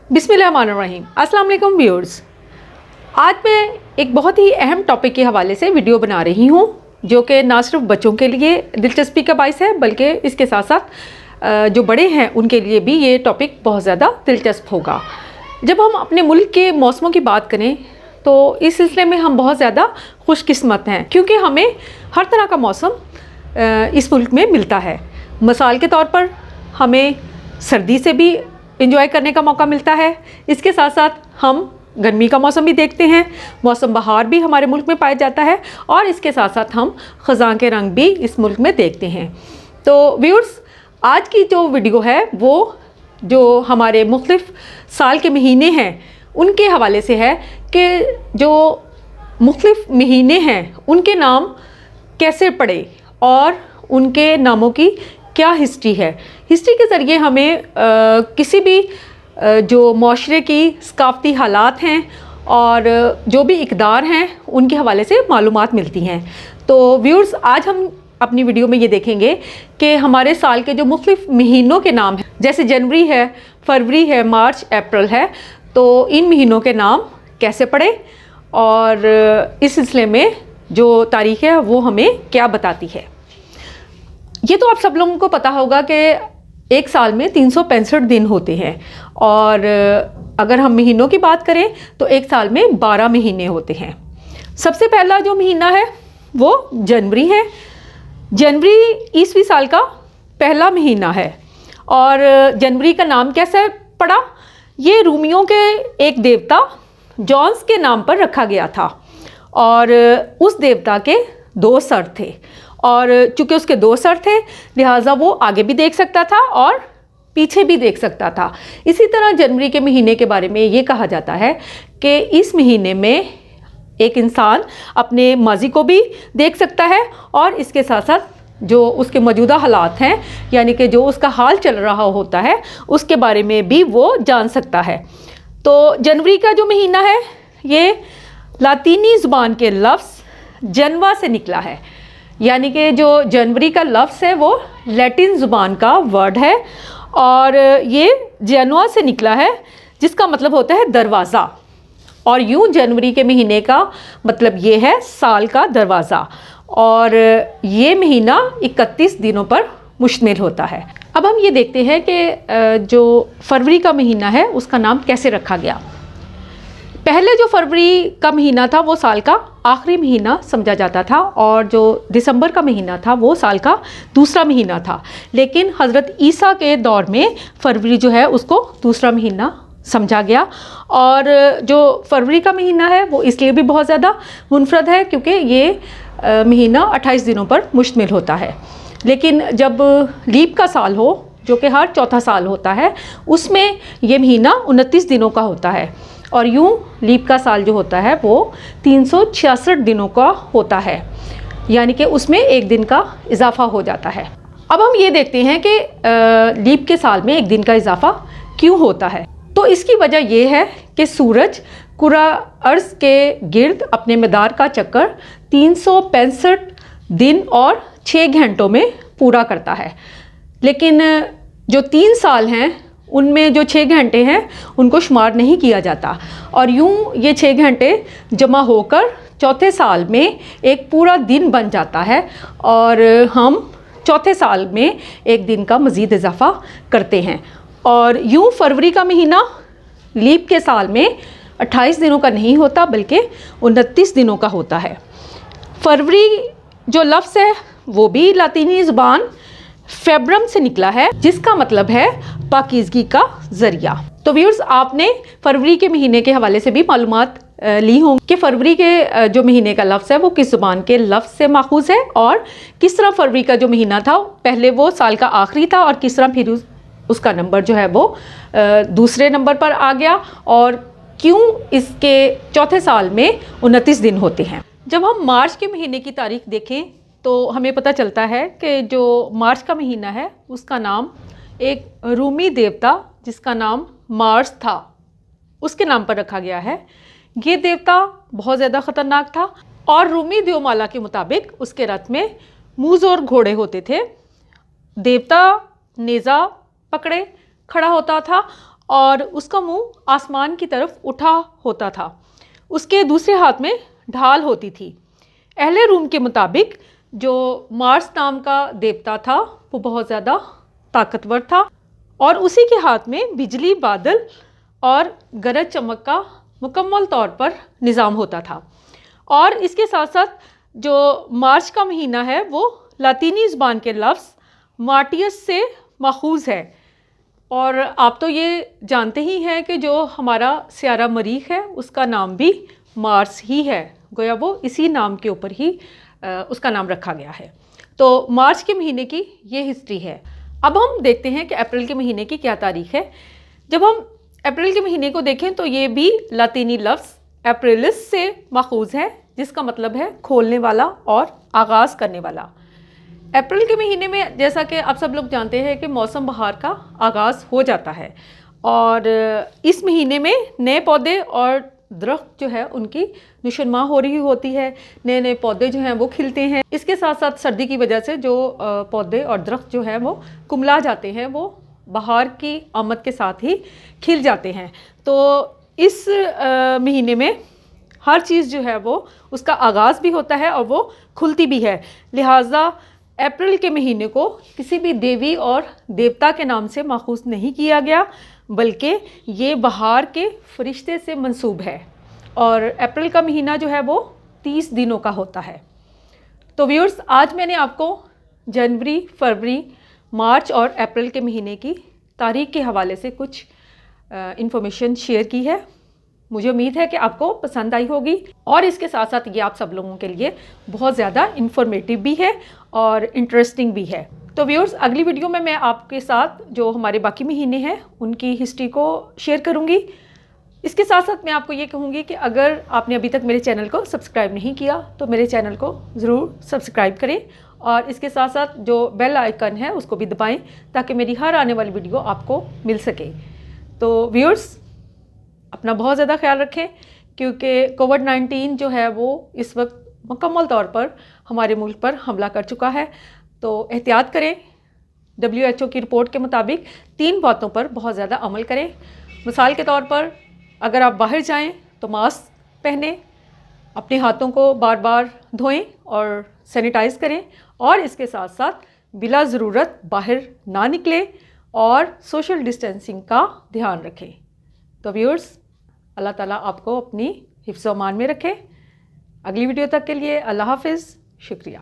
बिस्मिल्लाहिर्रहमानिर्रहीम। अस्सलाम वालेकुम व्यूअर्स। आज मैं एक बहुत ही अहम टॉपिक के हवाले से वीडियो बना रही हूँ जो कि ना सिर्फ बच्चों के लिए दिलचस्पी का बाइस है बल्कि इसके साथ साथ जो बड़े हैं उनके लिए भी ये टॉपिक बहुत ज़्यादा दिलचस्प होगा। जब हम अपने मुल्क के मौसमों की बात करें तो इस सिलसिले में हम बहुत ज़्यादा खुशकिस्मत हैं क्योंकि हमें हर तरह का मौसम इस मुल्क में मिलता है। मिसाल के तौर पर हमें सर्दी से भी इंजॉय करने का मौका मिलता है, इसके साथ साथ हम गर्मी का मौसम भी देखते हैं, मौसम बहार भी हमारे मुल्क में पाया जाता है और इसके साथ साथ हम ख़ज़ां के रंग भी इस मुल्क में देखते हैं। तो व्यूअर्स, आज की जो वीडियो है वो जो हमारे मुख्तलिफ़ साल के महीने हैं उनके हवाले से है कि जो मुख्तलिफ़ महीने हैं उनके नाम कैसे पड़े और उनके नामों की क्या हिस्ट्री है। हिस्ट्री के ज़रिए हमें किसी भी जो माशरे की सकाफ़ती हालात हैं और जो भी इक़दार हैं उनके हवाले से मालूमात मिलती हैं। तो व्यूअर्स, आज हम अपनी वीडियो में ये देखेंगे कि हमारे साल के जो मुख्तलिफ़ महीनों के नाम हैं, जैसे जनवरी है, फरवरी है, मार्च, अप्रैल है, तो इन महीनों के नाम कैसे पड़े और इस सिलसिले में जो तारीख़ है वो हमें क्या बताती है। ये तो आप सब लोगों को पता होगा कि एक साल में 365 दिन होते हैं और अगर हम महीनों की बात करें तो एक साल में 12 महीने होते हैं। सबसे पहला जो महीना है वो जनवरी है। जनवरी ईस्वी साल का पहला महीना है और जनवरी का नाम कैसे पड़ा? ये रूमियों के एक देवता जॉन्स के नाम पर रखा गया था और उस देवता के 2 सर थे और चूँकि उसके 2 सर थे लिहाजा वो आगे भी देख सकता था और पीछे भी देख सकता था। इसी तरह जनवरी के महीने के बारे में ये कहा जाता है कि इस महीने में एक इंसान अपने माजी को भी देख सकता है और इसके साथ साथ जो उसके मौजूदा हालात हैं यानी कि जो उसका हाल चल रहा होता है उसके बारे में भी वो जान सकता है। तो जनवरी का जो महीना है ये लातीनी ज़ुबान के लफ्ज़ जनवा से निकला है, यानी कि जो जनवरी का लफ्ज़ है वो लैटिन ज़ुबान का वर्ड है और ये जनवा से निकला है जिसका मतलब होता है दरवाज़ा। और यूँ जनवरी के महीने का मतलब ये है साल का दरवाज़ा और ये महीना 31 दिनों पर मुश्तमिल होता है। अब हम ये देखते हैं कि जो फरवरी का महीना है उसका नाम कैसे रखा गया। पहले जो फरवरी का महीना था वो साल का आखिरी महीना समझा जाता था और जो दिसंबर का महीना था वो साल का दूसरा महीना था, लेकिन हज़रत ईसा के दौर में फरवरी जो है उसको दूसरा महीना समझा गया। और जो फरवरी का महीना है वो इसलिए भी बहुत ज़्यादा मुनफरद है क्योंकि ये महीना 28 दिनों पर मुश्तमिल होता है। लेकिन जब लीप का साल हो जो कि हर चौथा साल होता है उसमें ये महीना 29 दिनों का होता है और यूँ लीप का साल जो होता है वो 366 दिनों का होता है, यानी कि उसमें एक दिन का इजाफ़ा हो जाता है। अब हम ये देखते हैं कि लीप के साल में एक दिन का इजाफ़ा क्यों होता है। तो इसकी वजह यह है कि सूरज कुरा अर्ज़ के गिर्द अपने मदार का चक्कर 365 दिन और 6 घंटों में पूरा करता है, लेकिन जो 3 साल हैं उनमें जो 6 घंटे हैं उनको शुमार नहीं किया जाता और यूँ ये 6 घंटे जमा होकर चौथे साल में एक पूरा दिन बन जाता है और हम चौथे साल में एक दिन का मज़ीद इजाफ़ा करते हैं। और यूँ फरवरी का महीना लीप के साल में 28 दिनों का नहीं होता बल्कि 29 दिनों का होता है। फरवरी जो लफ्ज़ है वो भी लातीनी ज़ुबान फेब्रम से निकला है जिसका मतलब है पाकीज़गी का ज़रिया। तो व्यूअर्स, आपने फरवरी के महीने के हवाले से भी मालूमात ली होंगी कि फरवरी के जो महीने का लफ्ज़ है वो किस ज़ुबान के लफ्ज़ से माखूज़ है और किस तरह फरवरी का जो महीना था पहले वो साल का आखिरी था और किस तरह फिर उसका नंबर जो है वो दूसरे नंबर पर आ गया और क्यों इसके चौथे साल में 29 दिन होते हैं। जब हम मार्च के महीने की तारीख देखें तो हमें पता चलता है कि जो मार्च का महीना है उसका नाम एक रूमी देवता जिसका नाम मार्स था उसके नाम पर रखा गया है। ये देवता बहुत ज़्यादा ख़तरनाक था और रूमी देवमाला के मुताबिक उसके रथ में मूज़ और घोड़े होते थे। देवता नेज़ा पकड़े खड़ा होता था और उसका मुंह आसमान की तरफ उठा होता था। उसके दूसरे हाथ में ढाल होती थी। अहले रूम के मुताबिक जो मार्स नाम का देवता था वो बहुत ज़्यादा ताकतवर था और उसी के हाथ में बिजली, बादल और गरज चमक का मुकम्मल तौर पर निज़ाम होता था। और इसके साथ साथ जो मार्च का महीना है वो लातीनी ज़बान के लफ्ज़ मार्टियस से माखूज़ है। और आप तो ये जानते ही हैं कि जो हमारा सियारा मरीख है उसका नाम भी मार्स ही है, गोया वो इसी नाम के ऊपर ही उसका नाम रखा गया है। तो मार्च के महीने की ये हिस्ट्री है। अब हम देखते हैं कि अप्रैल के महीने की क्या तारीख है। जब हम अप्रैल के महीने को देखें तो ये भी लातीनी लफ्ज़ अप्रैलिस से माखूज़ है, जिसका मतलब है खोलने वाला और आगाज़ करने वाला। अप्रैल के महीने में जैसा कि आप सब लोग जानते हैं कि मौसम बहार का आगाज़ हो जाता है और इस महीने में नए पौधे और दरख्त जो है उनकी नशोनुमा हो रही होती है, नए नए पौधे जो हैं वो खिलते हैं। इसके साथ साथ सर्दी की वजह से जो पौधे और दरख्त जो हैं वो कुमला जाते हैं, वो बहार की आमद के साथ ही खिल जाते हैं। तो इस महीने में हर चीज़ जो है वो उसका आगाज़ भी होता है और वो खुलती भी है। लिहाजा अप्रैल के महीने को किसी भी देवी और देवता के नाम से माखूज़ नहीं किया गया, बल्कि ये बहार के फरिश्ते से मंसूब है। और अप्रैल का महीना जो है वो 30 दिनों का होता है। तो व्यूअर्स, आज मैंने आपको जनवरी, फरवरी, मार्च और अप्रैल के महीने की तारीख के हवाले से कुछ इन्फॉर्मेशन शेयर की है। मुझे उम्मीद है कि आपको पसंद आई होगी और इसके साथ साथ ये आप सब लोगों के लिए बहुत ज़्यादा इन्फॉर्मेटिव भी है और इंटरेस्टिंग भी है। तो व्यूअर्स, अगली वीडियो में मैं आपके साथ जो हमारे बाकी महीने हैं उनकी हिस्ट्री को शेयर करूँगी। इसके साथ साथ मैं आपको ये कहूँगी कि अगर आपने अभी तक मेरे चैनल को सब्सक्राइब नहीं किया तो मेरे चैनल को ज़रूर सब्सक्राइब करें और इसके साथ साथ जो बेल आइकन है उसको भी दबाएं ताकि मेरी हर आने वाली वीडियो आपको मिल सके। तो व्यूअर्स, अपना बहुत ज़्यादा ख्याल रखें क्योंकि कोविड-19 जो है वो इस वक्त मुकम्मल तौर पर हमारे मुल्क पर हमला कर चुका है। तो एहतियात करें। WHO की रिपोर्ट के मुताबिक 3 बातों पर बहुत ज़्यादा अमल करें। मिसाल के तौर पर अगर आप बाहर जाएं तो मास्क पहनें, अपने हाथों को बार बार धोएं और सैनिटाइज़ करें और इसके साथ साथ बिला ज़रूरत बाहर ना निकलें और सोशल डिस्टेंसिंग का ध्यान रखें। तो व्यूअर्स, अल्लाह ताला आपको अपनी हिफ्ज़-ओ-अमान में रखे। अगली वीडियो तक के लिए अल्लाह हाफ़िज़, शुक्रिया।